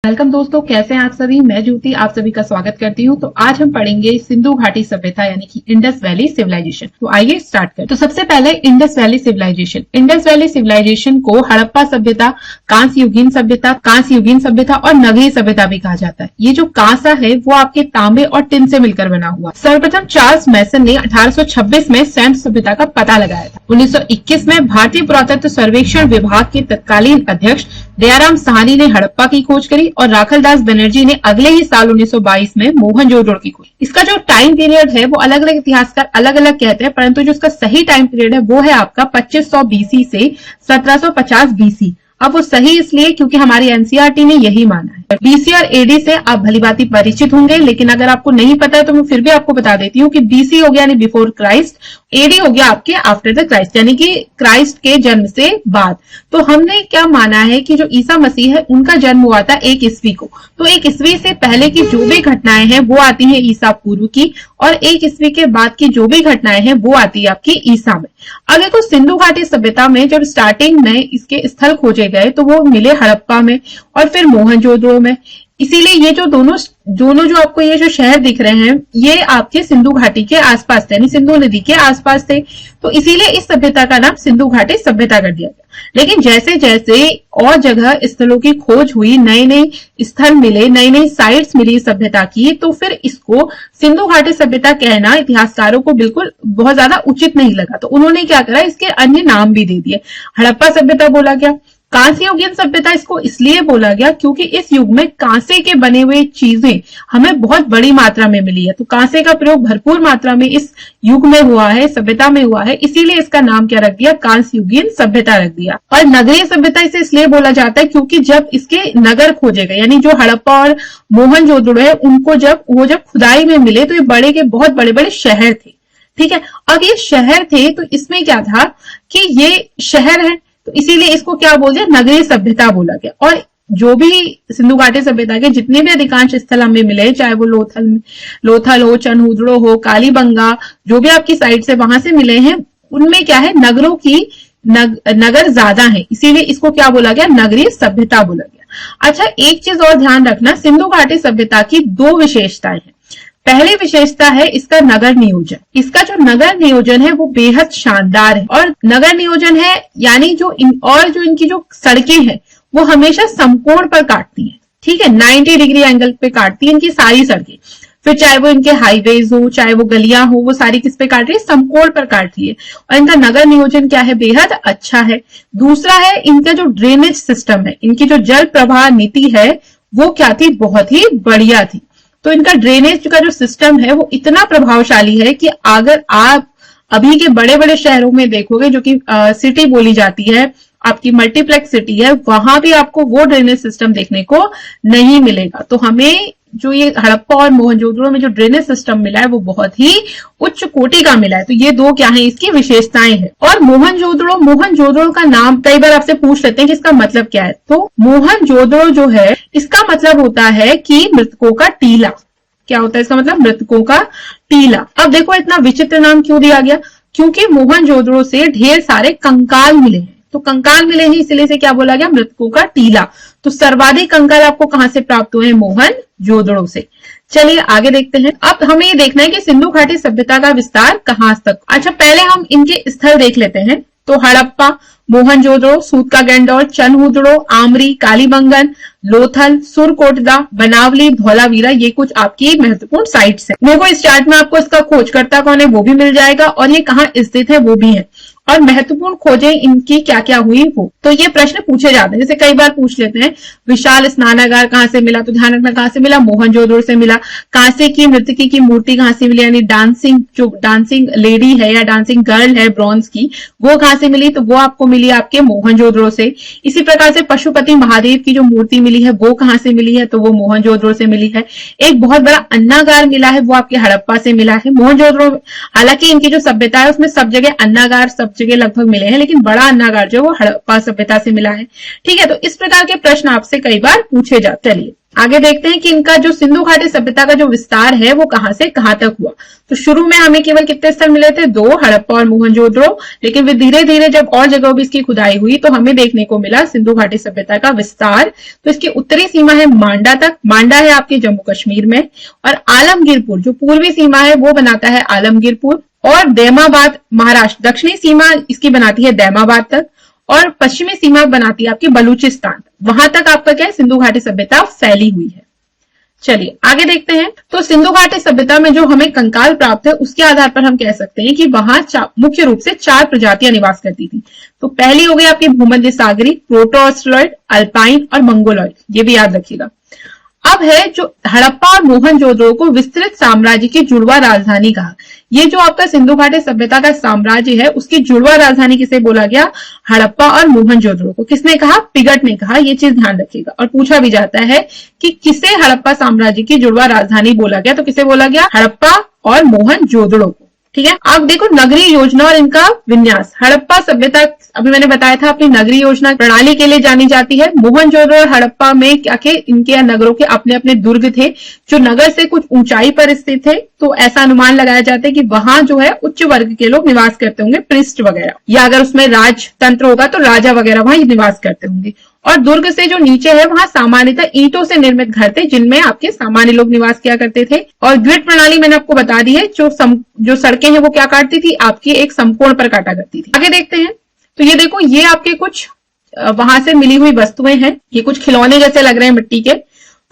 Welcome दोस्तों, कैसे हैं आप सभी। मैं ज्योति आप सभी का स्वागत करती हूं। तो आज हम पढ़ेंगे सिंधु घाटी सभ्यता यानी कि इंडस वैली सिविलाइजेशन। तो आइए स्टार्ट करें। तो सबसे पहले इंडस वैली सिविलाइजेशन को हड़प्पा सभ्यता, कांस्य युगीन सभ्यता और नगरी सभ्यता भी कहा जाता है। ये जो कांसा है वो आपके तांबे और टिन से मिलकर बना हुआ। सर्वप्रथम चार्ल्स मैसन ने 1826 में सैंड सभ्यता का पता लगाया था। 1921 में भारतीय पुरातत्व सर्वेक्षण विभाग के तत्कालीन अध्यक्ष दयाराम साहनी ने हड़प्पा की खोज करी और राखलदास बनर्जी ने अगले ही साल 1922 में मोहनजोदड़ो की खोज। इसका जो टाइम पीरियड है वो अलग अलग इतिहासकार अलग अलग कहते हैं, परंतु जो इसका सही टाइम पीरियड है वो है आपका 2500 बीसी से 1750 बीसी। अब वो सही इसलिए क्योंकि हमारी एनसीईआरटी ने यही माना है। बीसी और एडी से आप भलीभांति परिचित होंगे, लेकिन अगर आपको नहीं पता है तो मैं फिर भी आपको बता देती हूँ कि बीसी हो गया यानी बिफोर क्राइस्ट, एडी हो गया आपके आफ्टर द क्राइस्ट यानी कि क्राइस्ट के जन्म से बाद। तो हमने क्या माना है कि जो ईसा मसीह है उनका जन्म हुआ था 1 ईस्वी को। तो 1 ईस्वी से पहले की जो भी घटनाएं हैं वो आती है ईसा पूर्व की, और 1 ईस्वी के बाद की जो भी घटनाएं हैं वो आती है आपकी ईसा में। अब देखो, सिंधु घाटी सभ्यता में जब स्टार्टिंग में इसके स्थल खोजे गए तो वो मिले हड़प्पा में और फिर मोहनजोदड़ो में। इसीलिए ये जो दोनों जो आपको ये जो शहर दिख रहे हैं ये आपके सिंधु घाटी के आसपास थे, यानी सिंधु नदी के आसपास थे। तो इसीलिए इस सभ्यता का नाम सिंधु घाटी सभ्यता कर दिया गया। लेकिन जैसे जैसे और जगह स्थलों की खोज हुई, नए नए स्थल मिले, नई नई साइट्स मिली सभ्यता की, तो फिर इसको सिंधु घाटी सभ्यता कहना इतिहासकारों को बिल्कुल बहुत ज्यादा उचित नहीं लगा। तो उन्होंने क्या करा, इसके अन्य नाम भी दे दिए। हड़प्पा सभ्यता बोला गया, कांस्य युगीन सभ्यता इसको इसलिए बोला गया क्योंकि इस युग में कांसे के बने हुए चीजें हमें बहुत बड़ी मात्रा में मिली है। तो कांसे का प्रयोग भरपूर मात्रा में इस युग में हुआ है, सभ्यता में हुआ है, इसीलिए इसका नाम क्या रख दिया, कांस्य युगीन सभ्यता रख दिया। और नगरीय सभ्यता इसे इसलिए बोला जाता है क्योंकि जब इसके नगर खोजे गए, यानी जो हड़प्पा और मोहनजोदड़ो है उनको जब खुदाई में मिले तो ये बड़े के बहुत बड़े बड़े शहर थे। ठीक है, अब ये शहर थे तो इसमें क्या था कि ये शहर है तो इसीलिए इसको क्या बोल दिया, नगरीय सभ्यता बोला गया। और जो भी सिंधु घाटी सभ्यता के जितने भी अधिकांश स्थल हमें मिले, चाहे वो लोथल हो, चनहुदड़ो हो, कालीबंगा, जो भी आपकी साइड से वहां से मिले हैं, उनमें क्या है, नगरों की नगर ज्यादा है, इसीलिए इसको क्या बोला गया, नगरीय सभ्यता बोला गया। अच्छा, एक चीज और ध्यान रखना, सिंधु घाटी सभ्यता की 2 विशेषताएं हैं। पहली विशेषता है इसका नगर नियोजन। इसका जो नगर नियोजन है वो बेहद शानदार है, और नगर नियोजन है यानी जो इनकी जो सड़कें हैं वो हमेशा समकोण पर काटती हैं। ठीक है, 90 डिग्री एंगल पे काटती है इनकी सारी सड़कें। फिर चाहे वो इनके हाईवेज हो, चाहे वो गलियां हो, वो सारी किस पे काट रही है, समकोण पर काट रही है। और इनका नगर नियोजन क्या है, बेहद अच्छा है। दूसरा है इनका जो ड्रेनेज सिस्टम है, इनकी जो जल प्रवाह नीति है वो क्या थी, बहुत ही बढ़िया थी। तो इनका ड्रेनेज का जो सिस्टम है वो इतना प्रभावशाली है कि अगर आप अभी के बड़े बड़े शहरों में देखोगे, जो कि सिटी बोली जाती है, आपकी मल्टीप्लेक्स सिटी है, वहां भी आपको वो ड्रेनेज सिस्टम देखने को नहीं मिलेगा। तो हमें जो ये हड़प्पा और मोहनजोदड़ो में जो ड्रेनेज सिस्टम मिला है वो बहुत ही उच्च कोटि का मिला है। तो ये 2 क्या है, इसकी विशेषताएं हैं। और मोहनजोदड़ो का नाम कई बार आपसे पूछ लेते हैं कि इसका मतलब क्या है। तो मोहनजोदड़ो जो है इसका मतलब होता है कि मृतकों का टीला। क्या होता है इसका मतलब, मृतकों का टीला। अब देखो इतना विचित्र नाम क्यों दिया गया, क्योंकि मोहनजोदड़ो से ढेर सारे कंकाल मिले हैं। तो कंकाल मिले हैं इसलिए से क्या बोला गया, मृतकों का टीला। तो सर्वाधिक कंकाल आपको कहां से प्राप्त हुए हैं, मोहनजोदड़ो से। चलिए आगे देखते हैं। अब हमें ये देखना है कि सिंधु घाटी सभ्यता का विस्तार कहां तक। अच्छा, पहले हम इनके स्थल देख लेते हैं। तो हड़प्पा, मोहनजोदड़ो, सूतकागेंडोर, चनहुदड़ो, आमरी, कालीबंगन, लोथल, सुरकोटदा, बनावली, धौलावीरा, ये कुछ आपकी महत्वपूर्ण साइट्स हैं। देखो इस चार्ट में आपको इसका खोजकर्ता कौन है वो भी मिल जाएगा, और ये कहाँ स्थित है वो भी है, और महत्वपूर्ण खोजें इनकी क्या क्या हुई वो। तो ये प्रश्न पूछे जाते हैं, जैसे कई बार पूछ लेते हैं विशाल स्नानागार कहां से मिला, तो ध्यान रखना कहां से मिला, मोहनजोदड़ो से मिला। कांसे की नर्तकी की मूर्ति कहां से मिली, यानी डांसिंग लेडी है या डांसिंग गर्ल है ब्रॉन्ज की, वो कहां से मिली, तो वो आपको मिली आपके मोहनजोदड़ो से। इसी प्रकार से पशुपति महादेव की जो मूर्ति मिली है वो कहां से मिली है, तो वो मोहनजोदड़ो से मिली है। एक बहुत बड़ा अन्नागार मिला है वो आपके हड़प्पा से मिला है। मोहनजोदड़ो, हालांकि इनकी जो सभ्यता है उसमें सब जगह अन्नागार सब जगह लगभग मिले हैं, लेकिन बड़ा अन्नागार जो वो हड़प्पा सभ्यता से मिला है। ठीक है, तो इस प्रकार के प्रश्न आपसे कई बार पूछे जाते हैं। आगे देखते हैं कि इनका जो सिंधु घाटी सभ्यता का जो विस्तार है वो कहां से कहां तक हुआ। तो शुरू में हमें केवल कितने स्थल मिले थे, 2, हड़प्पा और मोहनजोदड़ो, लेकिन फिर धीरे धीरे जब और जगहों पर इसकी खुदाई हुई तो हमें देखने को मिला सिंधु घाटी सभ्यता का विस्तार। तो इसकी उत्तरी सीमा है मांडा तक, मांडा है आपके जम्मू कश्मीर में, और आलमगीरपुर जो पूर्वी सीमा है वो बनाता है आलमगीरपुर, और दैमाबाद महाराष्ट्र दक्षिणी सीमा इसकी बनाती है दैमाबाद तक, और पश्चिमी सीमा बनाती है आपकी बलूचिस्तान। वहां तक आपका क्या है, सिंधु घाटी सभ्यता फैली हुई है। चलिए आगे देखते हैं। तो सिंधु घाटी सभ्यता में जो हमें कंकाल प्राप्त है उसके आधार पर हम कह सकते हैं कि वहां मुख्य रूप से 4 प्रजातियां निवास करती थी। तो पहली हो गई आपकी भूमध्य सागरी, प्रोटो ऑस्ट्रोलॉइड, अल्पाइन और मंगोलॉइड, ये भी याद रखिएगा। अब है जो हड़प्पा और मोहनजोदड़ो को विस्तृत साम्राज्य की जुड़वा राजधानी कहा। ये जो आपका सिंधु घाटी सभ्यता का साम्राज्य है उसकी जुड़वा राजधानी किसे बोला गया, हड़प्पा और मोहनजोदड़ो को। किसने कहा, पिगट ने कहा। ये चीज ध्यान रखिएगा। और पूछा भी जाता है कि किसे हड़प्पा साम्राज्य की जुड़वा राजधानी बोला गया, तो किसे बोला गया, हड़प्पा और मोहनजोदड़ो को। ठीक है। अब देखो नगरीय योजना और इनका विन्यास। हड़प्पा सभ्यता अभी मैंने बताया था अपनी नगरीय योजना प्रणाली के लिए जानी जाती है। मोहनजोदड़ो और हड़प्पा में क्या के इनके नगरों के अपने अपने दुर्ग थे जो नगर से कुछ ऊंचाई पर स्थित थे। तो ऐसा अनुमान लगाया जाता है कि वहां जो है उच्च वर्ग के लोग निवास करते होंगे, पृष्ठ वगैरह, या अगर उसमें राजतंत्र होगा तो राजा वगैरह वहां निवास करते होंगे। और दुर्ग से जो नीचे है वहां सामान्यतः ईंटों से निर्मित घर थे जिनमें आपके सामान्य लोग निवास किया करते थे। और ग्रिड प्रणाली मैंने आपको बता दी है, जो सड़कें हैं वो क्या काटती थी, आपकी एक समकोण पर काटा करती थी। आगे देखते हैं। तो ये देखो, ये आपके कुछ वहां से मिली हुई वस्तुएं हैं। ये कुछ खिलौने जैसे लग रहे हैं मिट्टी के।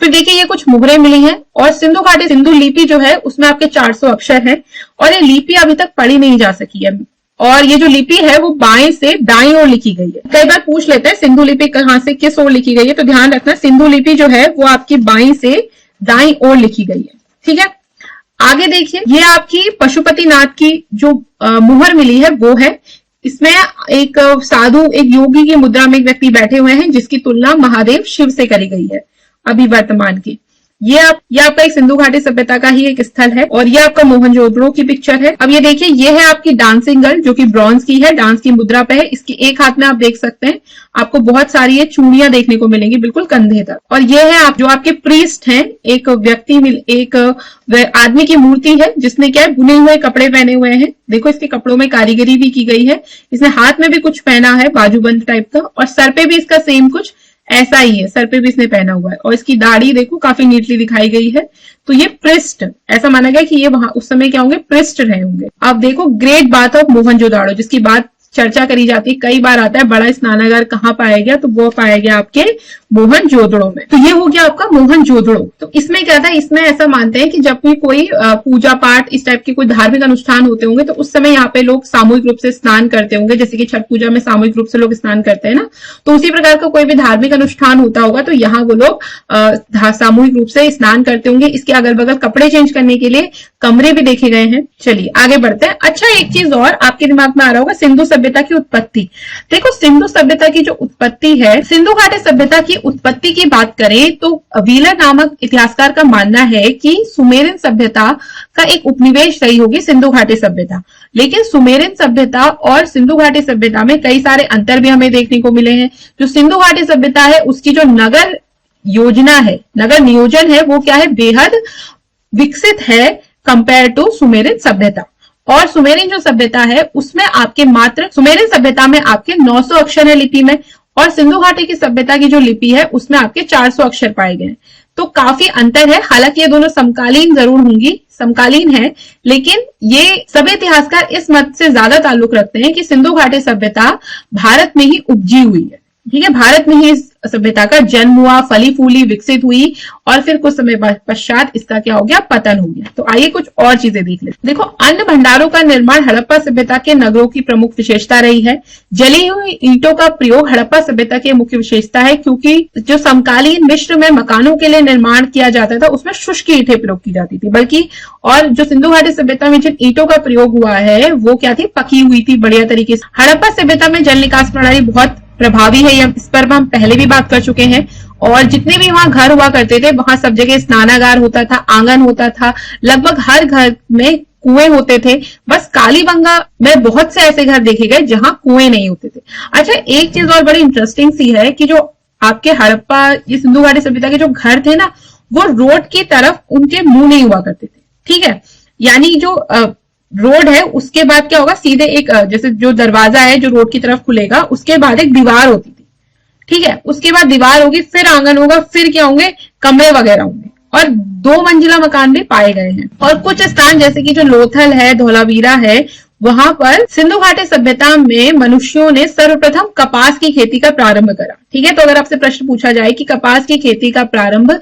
फिर देखिए ये कुछ मुहरें मिली हैं। और सिंधु घाटी सिंधु लिपि जो है उसमें आपके 400 अक्षर हैं और ये लिपि अभी तक पढ़ी नहीं जा सकी है। और ये जो लिपि है वो बाएं से दाईं ओर लिखी गई है। कई बार पूछ लेते हैं सिंधु लिपि कहां से किस ओर लिखी गई है, तो ध्यान रखना सिंधु लिपि जो है वो आपकी बाईं से दाईं ओर लिखी गई है। ठीक है। आगे देखिए, ये आपकी पशुपतिनाथ की जो मुहर मिली है वो है। इसमें एक साधु, एक योगी की मुद्रा में एक व्यक्ति बैठे हुए हैं जिसकी तुलना महादेव शिव से करी गई है अभी वर्तमान की। ये आपका एक सिंधु घाटी सभ्यता का ही एक स्थल है। और ये आपका मोहनजोदड़ो की पिक्चर है। अब ये देखिए, ये है आपकी डांसिंग गर्ल जो कि ब्रॉन्ज की है, डांस की मुद्रा पे है। इसकी एक हाथ में आप देख सकते हैं आपको बहुत सारी ये चूड़ियां देखने को मिलेंगी बिल्कुल कंधे तक। और ये है आप जो आपके प्रीस्ट हैं, एक व्यक्ति, एक आदमी की मूर्ति है जिसने क्या है, बुने हुए कपड़े पहने हुए हैं। देखो इसके कपड़ों में कारीगरी भी की गई है। इसने हाथ में भी कुछ पहना है बाजूबंद टाइप का, और सर पे भी इसका सेम कुछ ऐसा ही है, सर पे भी इसने पहना हुआ है। और इसकी दाढ़ी देखो काफी नीटली दिखाई गई है। तो ये पृष्ठ, ऐसा माना गया कि ये वहां उस समय क्या होंगे, पृष्ठ रहे होंगे। अब देखो ग्रेट बाथ ऑफ मोहनजोदड़ो जिसकी बात चर्चा करी जाती है, कई बार आता है बड़ा स्नानागार कहाँ पाया गया, तो वो पाया गया आपके मोहनजोदड़ो में। तो ये हो गया आपका मोहनजोदड़ो। तो इसमें क्या था, इसमें ऐसा मानते हैं कि जब भी कोई पूजा पाठ इस टाइप के कोई धार्मिक अनुष्ठान होते होंगे तो उस समय यहाँ पे लोग सामूहिक रूप से स्नान करते होंगे, जैसे कि छठ पूजा में सामूहिक रूप से लोग स्नान करते हैं ना। तो उसी प्रकार का कोई भी धार्मिक अनुष्ठान होता होगा तो यहाँ वो लोग सामूहिक रूप से स्नान करते होंगे। इसके अगल बगल कपड़े चेंज करने के लिए कमरे भी देखे गए हैं। चलिए आगे बढ़ते हैं। अच्छा, एक चीज और आपके दिमाग में आ रहा होगा, सिंधु सभ्यता की उत्पत्ति। देखो सिंधु सभ्यता की जो उत्पत्ति है, सिंधु घाटी सभ्यता की उत्पत्ति की बात करें तो व्हीलर नामक इतिहासकार का मानना है कि सुमेरियन सभ्यता का एक उपनिवेश रही होगी सिंधु घाटी सभ्यता। लेकिन सुमेरियन सभ्यता और सिंधु घाटी सभ्यता में कई सारे अंतर भी हमें देखने को मिले हैं। जो सिंधु घाटी सभ्यता है उसकी जो नगर योजना है, नगर नियोजन है, वो क्या है, बेहद विकसित है कंपेयर टू सुमेरियन सभ्यता। और सुमेरियन जो सभ्यता है उसमें आपके मात्र सुमेरियन सभ्यता में आपके 900 अक्षर है लिपि में, और सिंधु घाटी की सभ्यता की जो लिपि है उसमें आपके 400 अक्षर पाए गए। तो काफी अंतर है। हालांकि ये दोनों समकालीन जरूर होंगी, समकालीन है, लेकिन ये सभी इतिहासकार इस मत से ज्यादा ताल्लुक रखते हैं कि सिंधु घाटी सभ्यता भारत में ही उपजी हुई है। ठीक है, भारत में ही इस सभ्यता का जन्म हुआ, फली फूली, विकसित हुई, और फिर कुछ समय पश्चात इसका क्या हो गया, पतन हो गया। तो आइए कुछ और चीजें देख लेते। देखो, अन्न भंडारों का निर्माण हड़प्पा सभ्यता के नगरों की प्रमुख विशेषता रही है। जली हुई ईंटों का प्रयोग हड़प्पा सभ्यता की मुख्य विशेषता है, क्योंकि जो समकालीन मिस्र में मकानों के लिए निर्माण किया जाता था उसमें शुष्क ईंटें प्रयोग की जाती थी, बल्कि और जो सिंधु घाटी सभ्यता में जिन ईंटों का प्रयोग हुआ है वो क्या थी, पकी हुई थी बढ़िया तरीके से। हड़प्पा सभ्यता में जल निकास प्रणाली बहुत प्रभावी है, इस पर हम पहले भी बात कर चुके हैं। और जितने भी वहां घर हुआ करते थे वहां सब जगह स्नानागार होता था, आंगन होता था, लगभग हर घर में कुएं होते थे। बस कालीबंगा में बहुत से ऐसे घर देखे गए जहां कुएं नहीं होते थे। अच्छा, एक चीज और बड़ी इंटरेस्टिंग सी है कि जो आपके हड़प्पा, ये सिंधु घाटी सभ्यता के जो घर थे ना, वो रोड की तरफ उनके मुंह नहीं हुआ करते थे, ठीक है। यानी जो रोड है उसके बाद क्या होगा, सीधे एक जैसे जो दरवाजा है जो रोड की तरफ खुलेगा, उसके बाद एक दीवार होती थी, ठीक है। उसके बाद दीवार होगी, फिर आंगन होगा, फिर क्या होंगे, कमरे वगैरह होंगे, और 2 मंजिला मकान भी पाए गए हैं। और कुछ स्थान जैसे कि जो लोथल है, धौलावीरा है, वहां पर सिंधु घाटी सभ्यता में मनुष्यों ने सर्वप्रथम कपास की खेती का प्रारंभ करा, ठीक है। तो अगर आपसे प्रश्न पूछा जाए कि कपास की खेती का प्रारंभ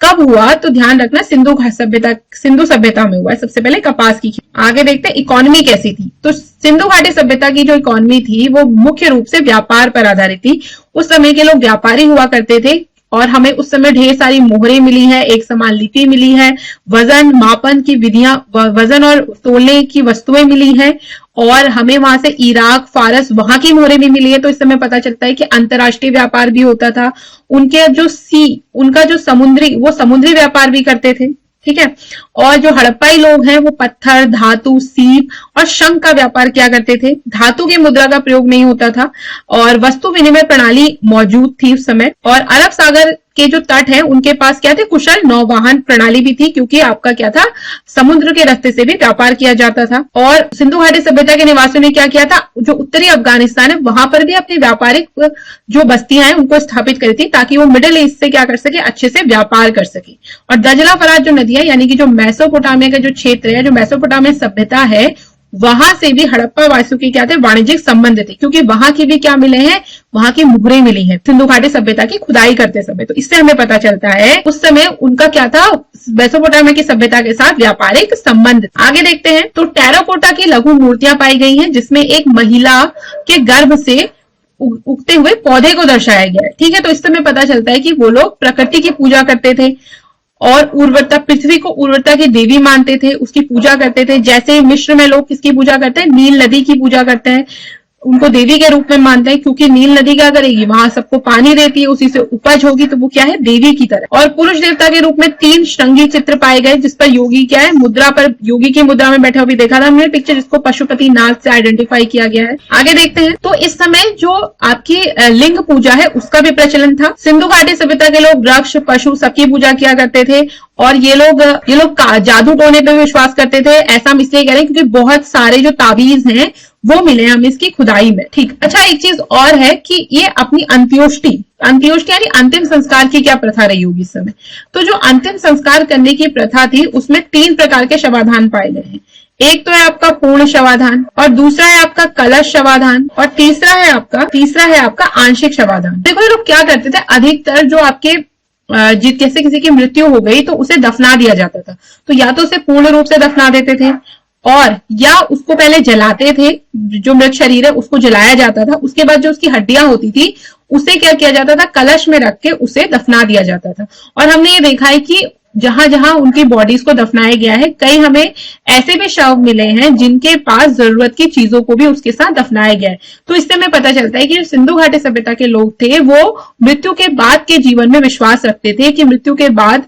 कब हुआ, तो ध्यान रखना सिंधु सभ्यता में हुआ है सबसे पहले कपास की खेती। आगे देखते हैं इकोनॉमी कैसी थी। तो सिंधु घाटी सभ्यता की जो इकोनॉमी थी वो मुख्य रूप से व्यापार पर आधारित थी। उस समय के लोग व्यापारी हुआ करते थे, और हमें उस समय ढेर सारी मोहरें मिली है, एक समान लिपि मिली है, वजन मापन की विधियां, वजन और तोलने की वस्तुएं मिली है, और हमें वहां से इराक, फारस, वहां की मोहरें भी मिली है। तो इस समय पता चलता है कि अंतरराष्ट्रीय व्यापार भी होता था। उनका जो समुद्री व्यापार भी करते थे, ठीक है। और जो हड़प्पाई लोग हैं वो पत्थर, धातु, सीप और शंख का व्यापार किया करते थे। धातु की मुद्रा का प्रयोग नहीं होता था, और वस्तु विनिमय प्रणाली मौजूद थी उस समय। और अरब सागर के जो तट है उनके पास क्या थे, कुशल नौवाहन प्रणाली भी थी, क्योंकि आपका क्या था, समुद्र के रास्ते से भी व्यापार किया जाता था। और सिंधु घाटी सभ्यता के निवासियों ने क्या किया था, जो उत्तरी अफगानिस्तान है वहां पर भी अपनी व्यापारिक जो बस्तियां हैं उनको स्थापित करी थी, ताकि वो मिडिल ईस्ट से क्या कर सके, अच्छे से व्यापार कर सके। और दजला फरात जो नदियां, यानी कि जो मेसोपोटामिया का जो क्षेत्र है, जो मेसोपोटामिया सभ्यता है, वहां से भी हड़प्पा वासियों के क्या थे, वाणिज्यिक संबंध थे, क्योंकि वहां की भी क्या मिले हैं, वहां की मुहरें मिली हैं सिंधु घाटी सभ्यता की खुदाई करते समय। तो इससे हमें पता चलता है उस समय उनका क्या था, मेसोपोटामिया की सभ्यता के साथ व्यापारिक संबंध। आगे देखते हैं तो टेराकोटा की लघु मूर्तियां पाई गई हैं, जिसमें एक महिला के गर्भ से उगते हुए पौधे को दर्शाया गया है, ठीक है। तो इस समय पता चलता है कि वो लोग प्रकृति की पूजा करते थे, और उर्वरता, पृथ्वी को उर्वरता की देवी मानते थे, उसकी पूजा करते थे। जैसे मिस्र में लोग किसकी पूजा करते हैं, नील नदी की पूजा करते हैं, उनको देवी के रूप में मानते हैं, क्योंकि नील नदी क्या करेगी, वहां सबको पानी देती है, उसी से उपज होगी, तो वो क्या है, देवी की तरह। और पुरुष देवता के रूप में 3 श्रृंगी चित्र पाए गए, जिस पर योगी क्या है, मुद्रा पर, योगी की मुद्रा में बैठा हुआ भी देखा था हमने पिक्चर, जिसको पशुपति नाथ से आइडेंटिफाई किया गया है। आगे देखते हैं तो इस समय जो आपकी लिंग पूजा है उसका भी प्रचलन था। सिंधु घाटी सभ्यता के लोग वृक्ष, पशु सबकी पूजा किया करते थे, और ये लोग जादू टोने पे विश्वास करते थे। ऐसा हम इसलिए कह रहे हैं क्योंकि बहुत सारे जो ताबीज हैं वो मिले हमें इसकी खुदाई में, ठीक। अच्छा, एक चीज और है कि ये अपनी अंत्योष्टि यानी अंतिम संस्कार की क्या प्रथा रही होगी इस समय। तो जो अंतिम संस्कार करने की प्रथा थी उसमें 3 प्रकार के शवाधान पाए गए हैं। एक तो है आपका पूर्ण शवाधान, और दूसरा है आपका कलश शवाधान, और तीसरा है आपका आंशिक शवाधान। देखो ये लोग क्या करते थे, अधिकतर जो आपके जैसे किसी की मृत्यु हो गई तो उसे दफना दिया जाता था, तो या तो उसे पूर्ण रूप से दफना देते थे, और या उसको पहले जलाते थे, जो मृत शरीर है उसको जलाया जाता था। उसके बाद जो उसकी हड्डियां होती थी उसे क्या किया जाता था, कलश में रख के उसे दफना दिया जाता था। और हमने ये देखा है कि जहां जहां उनकी बॉडीज को दफनाया गया है, कई हमें ऐसे भी शव मिले हैं जिनके पास जरूरत की चीजों को भी उसके साथ दफनाया गया है। तो इससे हमें पता चलता है कि सिंधु घाटी सभ्यता के लोग थे वो मृत्यु के बाद के जीवन में विश्वास रखते थे कि मृत्यु के बाद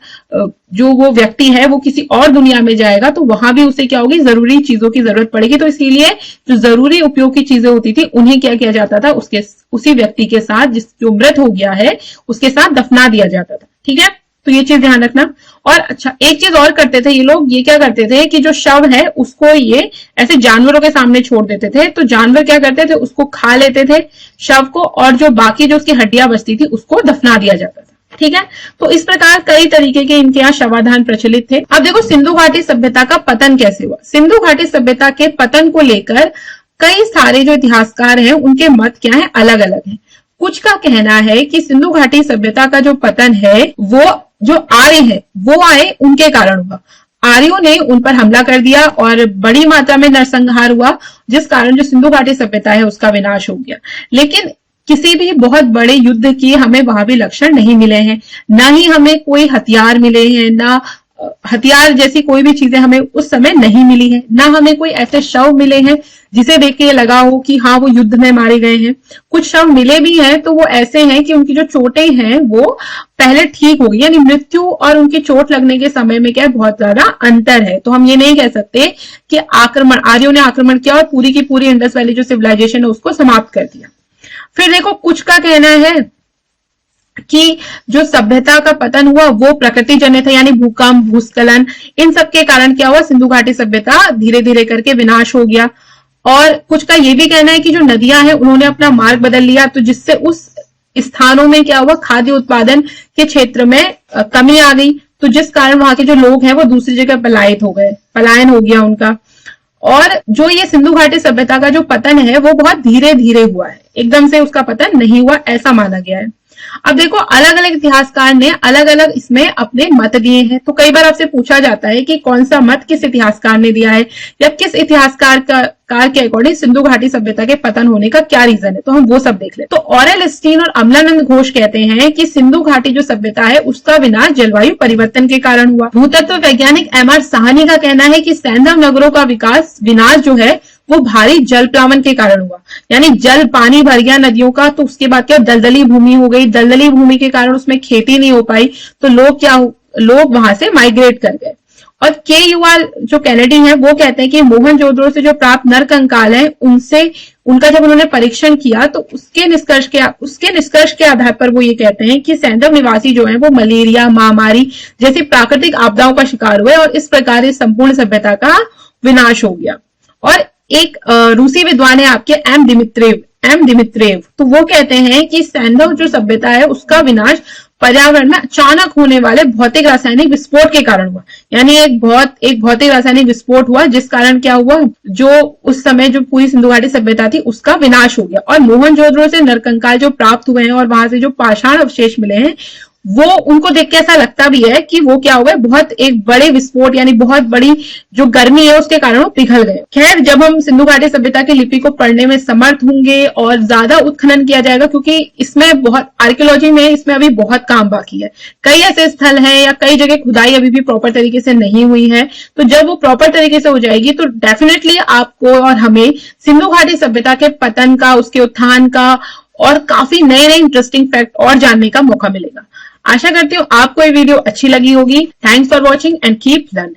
जो वो व्यक्ति है वो किसी और दुनिया में जाएगा, तो वहां भी उसे क्या होगी, जरूरी चीजों की जरूरत पड़ेगी। तो इसीलिए जो जरूरी उपयोग की चीजें होती थी उन्हें क्या किया जाता था, उसी व्यक्ति के साथ, जो मृत हो गया है उसके साथ दफना दिया जाता था, ठीक है। तो ये चीज ध्यान रखना। और अच्छा, एक चीज और करते थे ये लोग, ये क्या करते थे कि जो शव है उसको ये ऐसे जानवरों के सामने छोड़ देते थे, तो जानवर क्या करते थे, उसको खा लेते थे शव को, और जो बाकी जो उसकी हड्डियां बचती थी उसको दफना दिया जाता था, ठीक है। तो इस प्रकार कई तरीके के इनके यहाँ शवाधान प्रचलित थे। अब देखो सिंधु घाटी सभ्यता का पतन कैसे हुआ। सिंधु घाटी सभ्यता के पतन को लेकर कई सारे जो इतिहासकार हैं उनके मत क्या है, अलग अलग हैं। कुछ का कहना है कि सिंधु घाटी सभ्यता का जो पतन है वो जो आर्य है वो आए उनके कारण हुआ। आर्यों ने उन पर हमला कर दिया और बड़ी मात्रा में नरसंहार हुआ, जिस कारण जो सिंधु घाटी सभ्यता है उसका विनाश हो गया। लेकिन किसी भी बहुत बड़े युद्ध की हमें वहां भी लक्षण नहीं मिले हैं, ना ही हमें कोई हथियार मिले हैं, ना हथियार जैसी कोई भी चीजें हमें उस समय नहीं मिली है, ना हमें कोई ऐसे शव मिले हैं जिसे देख के लगा हो कि हाँ वो युद्ध में मारे गए हैं। कुछ शव मिले भी हैं तो वो ऐसे हैं कि उनकी जो चोटें हैं वो पहले ठीक हो गई, यानी मृत्यु और उनकी चोट लगने के समय में क्या है, बहुत ज्यादा अंतर है। तो हम ये नहीं कह सकते कि आर्यों ने आक्रमण किया और पूरी की पूरी इंडस वैली जो सिविलाइजेशन है उसको समाप्त कर दिया। फिर देखो कुछ का कहना है कि जो सभ्यता का पतन हुआ वो प्रकृति जन्य था, यानी भूकंप, भूस्खलन, इन सब के कारण क्या हुआ, सिंधु घाटी सभ्यता धीरे धीरे करके विनाश हो गया। और कुछ का ये भी कहना है कि जो नदियां हैं उन्होंने अपना मार्ग बदल लिया, तो जिससे उस स्थानों में क्या हुआ, खाद्य उत्पादन के क्षेत्र में कमी आ गई, तो जिस कारण वहां के जो लोग हैं वो दूसरी जगह पलायन हो गया उनका। और जो ये सिंधु घाटी सभ्यता का जो पतन है वो बहुत धीरे धीरे हुआ है, एकदम से उसका पतन नहीं हुआ, ऐसा माना गया है। अब देखो, अलग अलग इतिहासकार ने अलग अलग इसमें अपने मत दिए हैं, तो कई बार आपसे पूछा जाता है कि कौन सा मत किस इतिहासकार ने दिया है, या किस इतिहासकार के अकॉर्डिंग सिंधु घाटी सभ्यता के पतन होने का क्या रीजन है, तो हम वो सब देख ले। तो ऑरेल स्टीन और अमलानंद घोष कहते हैं कि सिंधु घाटी जो सभ्यता है उसका विनाश जलवायु परिवर्तन के कारण हुआ। भूतत्व वैज्ञानिक एम.आर. साहनी का कहना है कि सैंधव नगरों का विनाश जो है वो भारी जल प्लावन के कारण हुआ, यानी जल पानी भर गया नदियों का, तो उसके बाद क्या, दलदली भूमि हो गई, दलदली भूमि के कारण उसमें खेती नहीं हो पाई, तो लोग वहां से माइग्रेट कर गए। और के युआल जो कैनेडी है वो कहते हैं कि मोहनजोदड़ो से जो प्राप्त नर कंकाल है उनका जब उन्होंने परीक्षण किया तो उसके निष्कर्ष के आधार पर वो ये कहते हैं कि सैंधव निवासी जो है वो मलेरिया, महामारी जैसी प्राकृतिक आपदाओं का शिकार हुए, और इस प्रकार इस संपूर्ण सभ्यता का विनाश हो गया। और एक रूसी विद्वान है आपके एम दिमित्रेव, तो वो कहते हैं कि सैंधव जो सभ्यता है उसका विनाश पर्यावरण में अचानक होने वाले भौतिक रासायनिक विस्फोट के कारण हुआ, यानी एक भौतिक रासायनिक विस्फोट हुआ जिस कारण क्या हुआ, जो उस समय जो पूरी सिंधु घाटी सभ्यता थी उसका विनाश हो गया। और मोहनजोदड़ो से नरकंकाल जो प्राप्त हुए हैं और वहां से जो पाषाण अवशेष मिले हैं वो उनको देख के ऐसा लगता भी है कि वो क्या हुआ, बहुत एक बड़े विस्फोट यानी बहुत बड़ी जो गर्मी है उसके कारण वो पिघल गए। खैर, जब हम सिंधु घाटी सभ्यता की लिपि को पढ़ने में समर्थ होंगे और ज्यादा उत्खनन किया जाएगा, क्योंकि इसमें बहुत आर्कियोलॉजी में इसमें अभी बहुत काम बाकी है, कई ऐसे स्थल हैं या कई जगह खुदाई अभी भी प्रॉपर तरीके से नहीं हुई है, तो जब वो प्रॉपर तरीके से हो जाएगी तो डेफिनेटली आपको और हमें सिंधु घाटी सभ्यता के पतन का, उसके उत्थान का और काफी नए नए इंटरेस्टिंग फैक्ट और जानने का मौका मिलेगा। आशा करती हूँ आपको ये वीडियो अच्छी लगी होगी। Thanks for watching and keep learning.